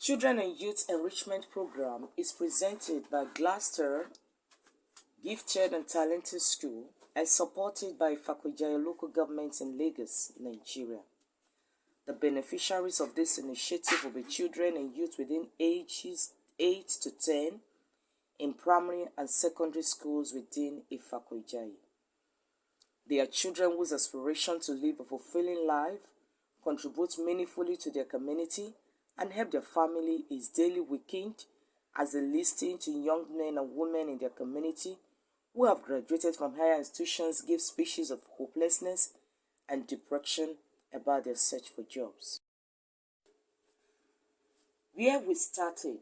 Children and Youth Enrichment Program is presented by Gloucester Gifted and Talented School and supported by Fakojaya Local Government in Lagos, Nigeria. The beneficiaries of this initiative will be children and youth within ages 8 to 10 in primary and secondary schools within Ifakojaya. They are children whose aspiration to live a fulfilling life, contribute meaningfully to their community, and help their family is daily weakened as they listen to young men and women in their community who have graduated from higher institutions give speeches of hopelessness and depression about their search for jobs. Where we started,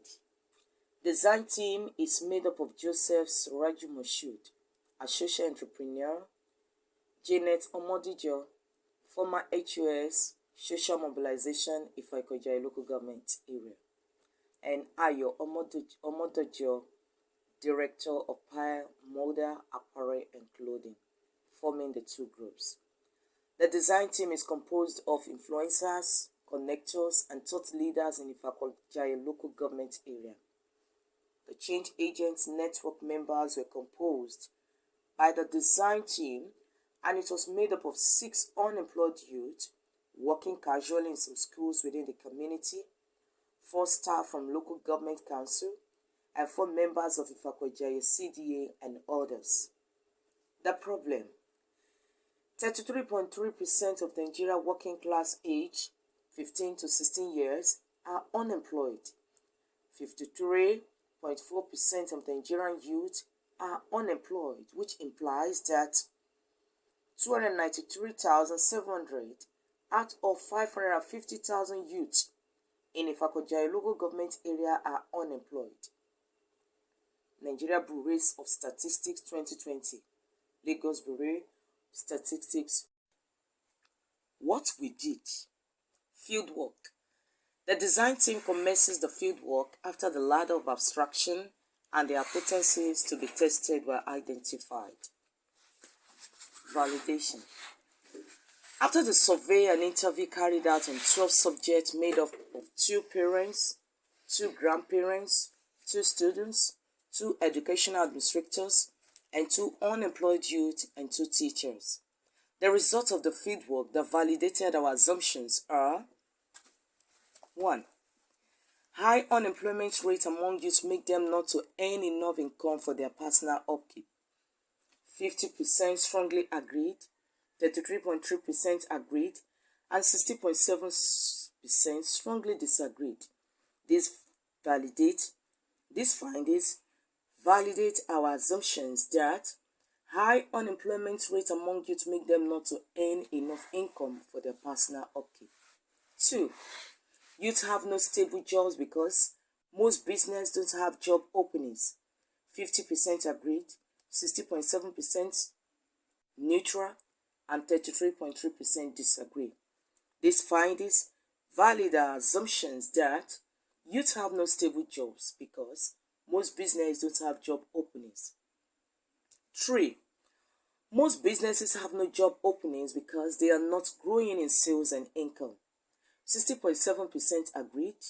the design team is made up of Joseph Suraju Moshood, a social entrepreneur, Janet Omodijo, former HUS Social Mobilization Ifakojaya Local Government Area, and Ayo Omodojo, Director of Pile, Moda, Apparel and Clothing, forming the two groups. The design team is composed of influencers, connectors, and thought leaders in Ifakojaya Local Government Area. The Change Agents Network members were composed by the design team, and it was made up of 6 unemployed youth working casually in some schools within the community, 4 staff from local government council, and 4 members of Ifakojaya CDA and others. The problem: 33.3% of Nigeria working class age 15 to 16 years are unemployed. 53.4% of Nigerian youth are unemployed, which implies that 293,700 out of 550,000 youth in Ifakojaya local government area are unemployed. Nigeria Bureau of Statistics 2020, Lagos Bureau Statistics. What we did: field work. The design team commences the field work after the ladder of abstraction and the hypotheses to be tested were identified. Validation. After the survey and interview carried out on 12 subjects made up of 2 parents, 2 grandparents, 2 students, 2 educational administrators, and 2 unemployed youth and 2 teachers. The results of the fieldwork that validated our assumptions are: 1. High unemployment rate among youth make them not to earn enough income for their personal upkeep. 50% strongly agreed, 33.3% agreed, and 60.7% strongly disagreed. These findings validate our assumptions that high unemployment rate among youth make them not to earn enough income for their personal upkeep. 2. Youth have no stable jobs because most businesses don't have job openings. 50% agreed, 60.7% neutral, and 33.3% disagree. These findings validate our assumptions that youth have no stable jobs because most businesses don't have job openings. 3. Most businesses have no job openings because they are not growing in sales and income. 60.7% agreed,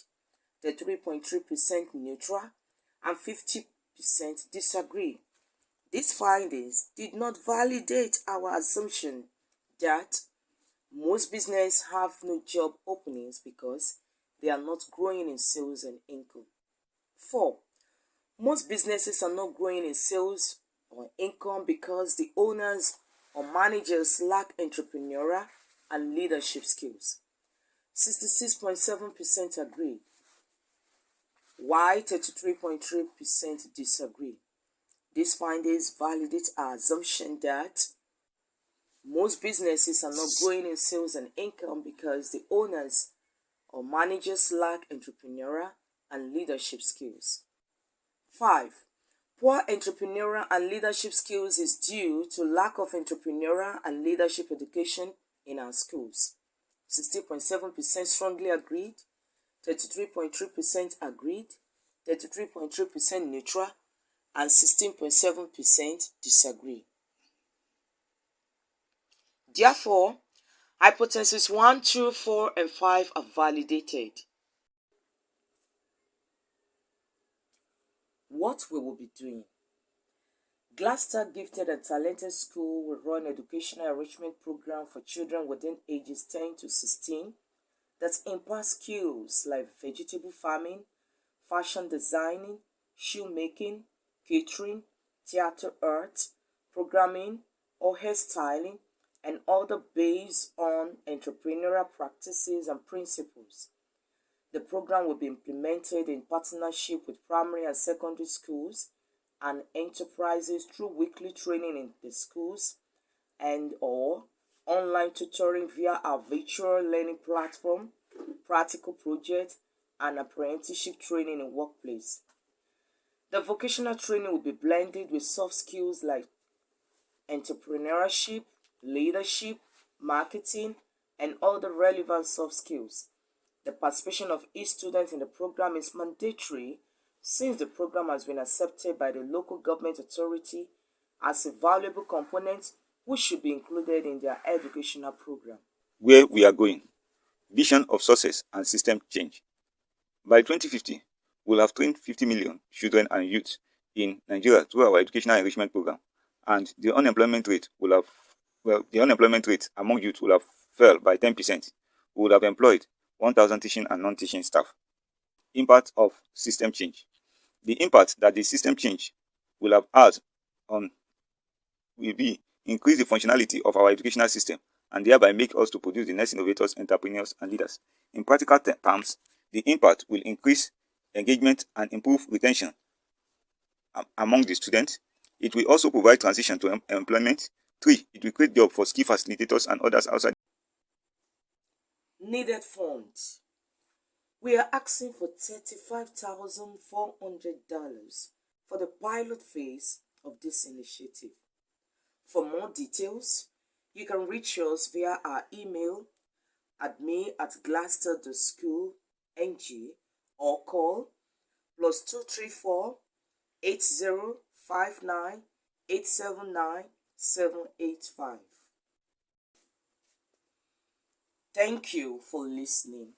33.3% neutral, and 50% disagree. These findings did not validate our assumption that most businesses have no job openings because they are not growing in sales and income. 4. Most businesses are not growing in sales or income because the owners or managers lack entrepreneurial and leadership skills. 66.7% agree, while 33.3% disagree. These findings validate our assumption that most businesses are not growing in sales and income because the owners or managers lack entrepreneurial and leadership skills. 5. Poor entrepreneurial and leadership skills is due to lack of entrepreneurial and leadership education in our schools. 60.7% strongly agreed, 33.3% agreed, 33.3% neutral, and 16.7% disagree. Therefore, hypotheses 1, 2, 4, and 5 are validated. What we will be doing. Gloucester Gifted and Talented School will run educational enrichment program for children within ages 10 to 16 that impart skills like vegetable farming, fashion designing, shoemaking, catering, theater art, programming, or hairstyling, and other based on entrepreneurial practices and principles. The program will be implemented in partnership with primary and secondary schools and enterprises through weekly training in the schools and or online tutoring via our virtual learning platform, practical projects, and apprenticeship training in workplace. The vocational training will be blended with soft skills like entrepreneurship, leadership, marketing, and other relevant soft skills. The participation of each student in the program is mandatory since the program has been accepted by the local government authority as a valuable component which should be included in their educational program. Where we are going, vision of success and system change. By 2050, we'll have trained 50 million children and youth in Nigeria through our educational enrichment program, and the unemployment rate among youth will have fell by 10%. We will have employed 1,000 teaching and non-teaching staff. Impact of system change. The impact that the system change will have had on will be increase the functionality of our educational system and thereby make us to produce the next innovators, entrepreneurs, and leaders. In practical terms, the impact will increase engagement and improve retention among the students. It will also provide transition to employment. 3. It will create jobs for skill facilitators and others outside. Needed funds. We are asking for $35,400 for the pilot phase of this initiative. For more details, you can reach us via our email admin@gloucester.school.ng or call +234 8059 879 785. Thank you for listening.